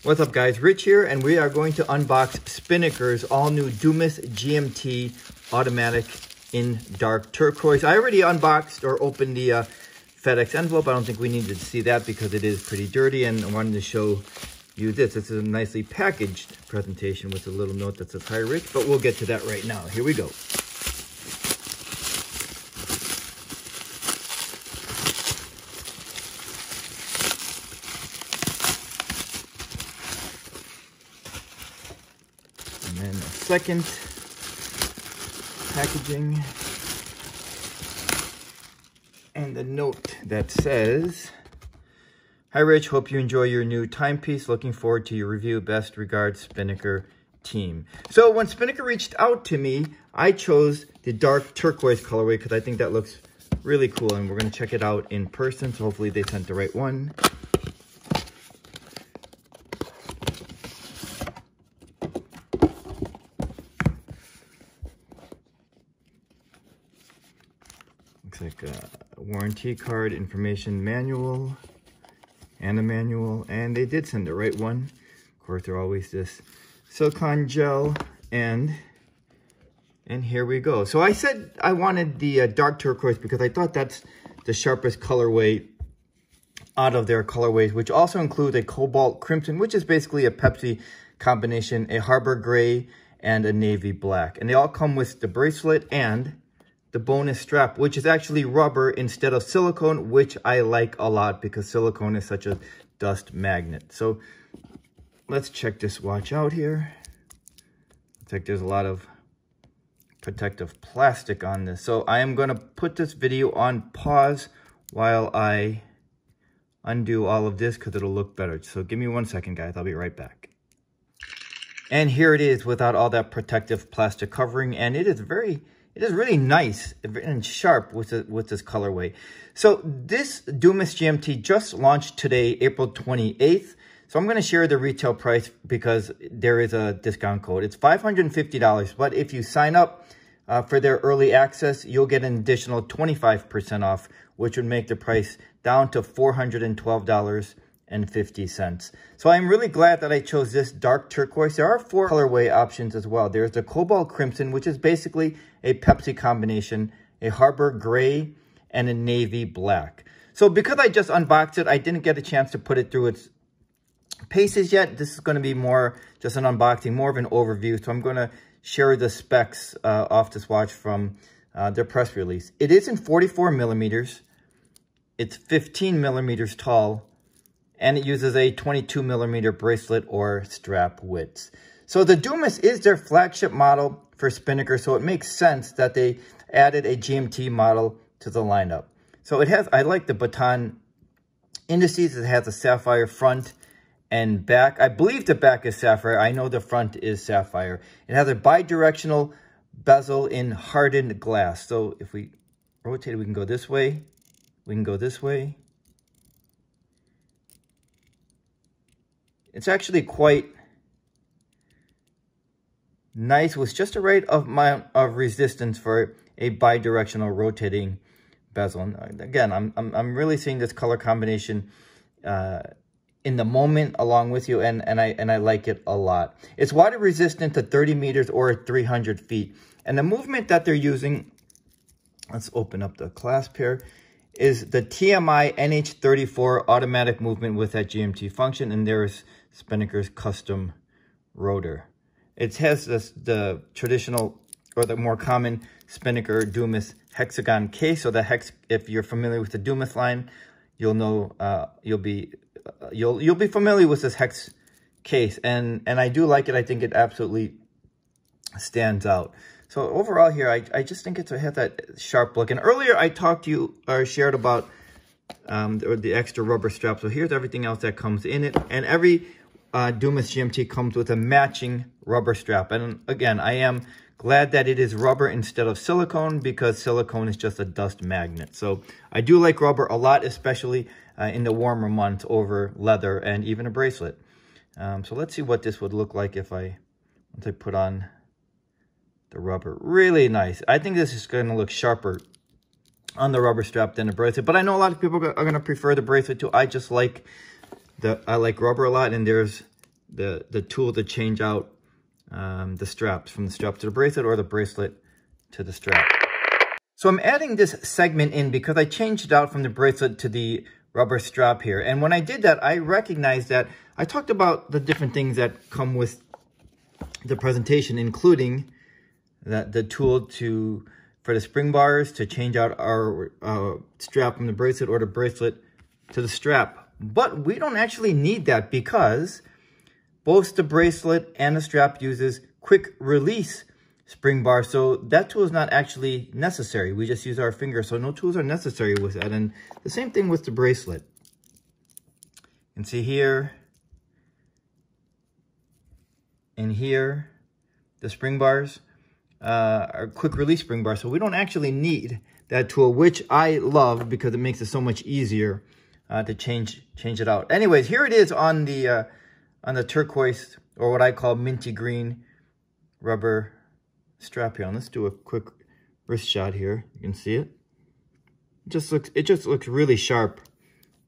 What's up guys, Rich here, and we are going to unbox Spinnaker's all new Dumas GMT automatic in Dark Turquoise. I already unboxed or opened the FedEx envelope. I don't think we needed to see that because it is pretty dirty, and I wanted to show you this. It's a nicely packaged presentation with a little note that says, "Hi Rich," but we'll get to that right now. Here we go. And then a second packaging. And a note that says, "Hi Rich, hope you enjoy your new timepiece. Looking forward to your review. Best regards, Spinnaker team." So when Spinnaker reached out to me, I chose the Dark Turquoise colorway because I think that looks really cool. And we're going to check it out in person. So hopefully they sent the right one. Looks like a warranty card, information manual, and a manual, and they did send the right one. Of course, they're always this silicone gel, and here we go. So I said I wanted the Dark Turquoise because I thought that's the sharpest colorway out of their colorways, which also includes a Cobalt Crimson, which is basically a Pepsi combination, a Harbor Gray, and a Navy Black. And they all come with the bracelet and the bonus strap, which is actually rubber instead of silicone, which I like a lot because silicone is such a dust magnet. So let's check this watch out here. Looks like there's a lot of protective plastic on this. So I am going to put this video on pause while I undo all of this because it'll look better. So give me 1 second, guys. I'll be right back. And here it is without all that protective plastic covering, and it is really nice and sharp with this colorway. So this Dumas GMT just launched today, April 28th. So I'm going to share the retail price because there is a discount code. It's $550, but if you sign up for their early access, you'll get an additional 25% off, which would make the price down to $412.50. So I'm really glad that I chose this Dark Turquoise. There are 4 colorway options as well. There's the Cobalt Crimson, which is basically a Pepsi combination, a Harbor Gray, and a Navy Black. So because I just unboxed it, I didn't get a chance to put it through its paces yet. This is going to be more just an unboxing, more of an overview. So I'm going to share the specs off this watch from their press release. It is in 44 millimeters. It's 15 millimeters tall, and it uses a 22 millimeter bracelet or strap width. So the Dumas is their flagship model for Spinnaker, so it makes sense that they added a GMT model to the lineup. So it has, I like the baton indices. It has a sapphire front and back. I believe the back is sapphire. I know the front is sapphire. It has a bi-directional bezel in hardened glass. So if we rotate it, we can go this way. We can go this way. It's actually quite nice with just the right amount of resistance for a bi-directional rotating bezel. And again, I'm really seeing this color combination in the moment along with you, and I like it a lot. It's water resistant to 30 meters or 300 feet. And the movement that they're using, let's open up the clasp here, is the TMI NH34 automatic movement with that GMT function, and there's Spinnaker's custom rotor. It has the traditional or the more common Spinnaker Dumas hexagon case. So the hex, if you're familiar with the Dumas line, you'll know you'll be familiar with this hex case, and I do like it. I think it absolutely stands out. So overall here, I just think it has that sharp look. And earlier I talked to you or shared about the extra rubber strap. So here's everything else that comes in it, and every Dumas GMT comes with a matching rubber strap. And again, I am glad that it is rubber instead of silicone because silicone is just a dust magnet. So I do like rubber a lot, especially in the warmer months over leather and even a bracelet. So let's see what this would look like if once I put on the rubber. Really nice. I think this is going to look sharper on the rubber strap than the bracelet, but I know a lot of people are going to prefer the bracelet too. I just like I like rubber a lot, and there's the tool to change out the straps, from the strap to the bracelet or the bracelet to the strap. So I'm adding this segment in because I changed it out from the bracelet to the rubber strap here. And when I did that, I recognized that I talked about the different things that come with the presentation, including the tool for the spring bars to change out our strap from the bracelet or the bracelet to the strap. But we don't actually need that because both the bracelet and the strap uses quick release spring bar, so that tool is not actually necessary. We just use our finger, so no tools are necessary with that. And the same thing with the bracelet. You can see here and here, the spring bars are quick release spring bars, so we don't actually need that tool, which I love because it makes it so much easier to change it out. Anyways, here it is on the turquoise, or what I call minty green rubber strap here. And let's do a quick wrist shot here. You can see it. It just looks really sharp,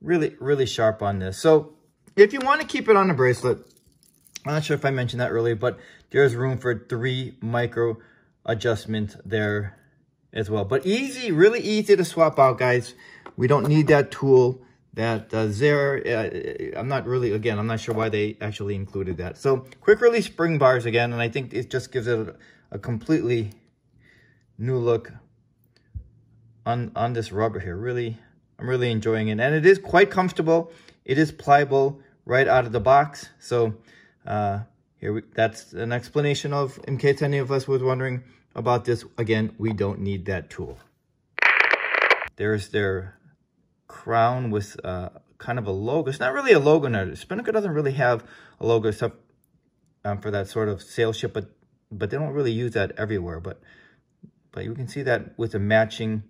really sharp on this. So if you want to keep it on the bracelet, I'm not sure if I mentioned that earlier, but there's room for 3 micro adjustment there as well. But easy, really easy to swap out, guys. We don't need that tool that there. I'm not sure why they actually included that. So quick release spring bars again, and I think it just gives it a completely new look on this rubber here. Really, I'm really enjoying it, and it is quite comfortable. It is pliable right out of the box. So that's an explanation of, in case any of us was wondering about this. Again, we don't need that tool. There's their crown with kind of a logo. It's not really a logo now. Spinnaker doesn't really have a logo except for that sort of sail ship, but they don't really use that everywhere. But you can see that with a matching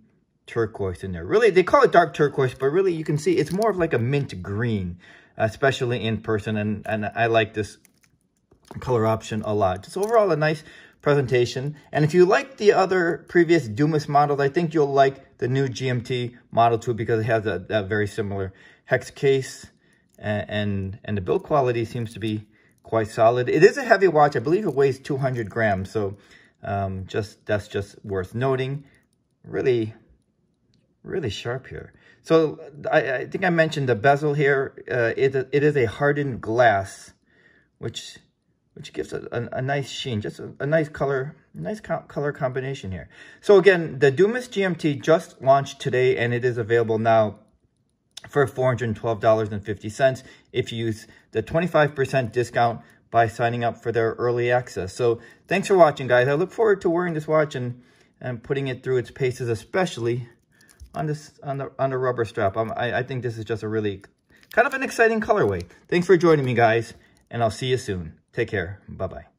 turquoise in there. Really, they call it dark turquoise, but really you can see it's more of like a mint green, especially in person. And I like this color option a lot. Just overall a nice presentation. And if you like the other previous Dumas models, I think you'll like the new GMT model too, because it has that very similar hex case, and the build quality seems to be quite solid. It is a heavy watch. I believe it weighs 200 grams. So that's just worth noting. Really sharp here. So I think I mentioned the bezel here. It is a hardened glass, which gives a nice sheen, just a nice color combination here. So again, the Dumas GMT just launched today, and it is available now for $412.50 if you use the 25% discount by signing up for their early access. So thanks for watching, guys. I look forward to wearing this watch and putting it through its paces, especially on the rubber strap. I think this is just a really kind of an exciting colorway. Thanks for joining me, guys, and I'll see you soon. Take care. Bye-bye.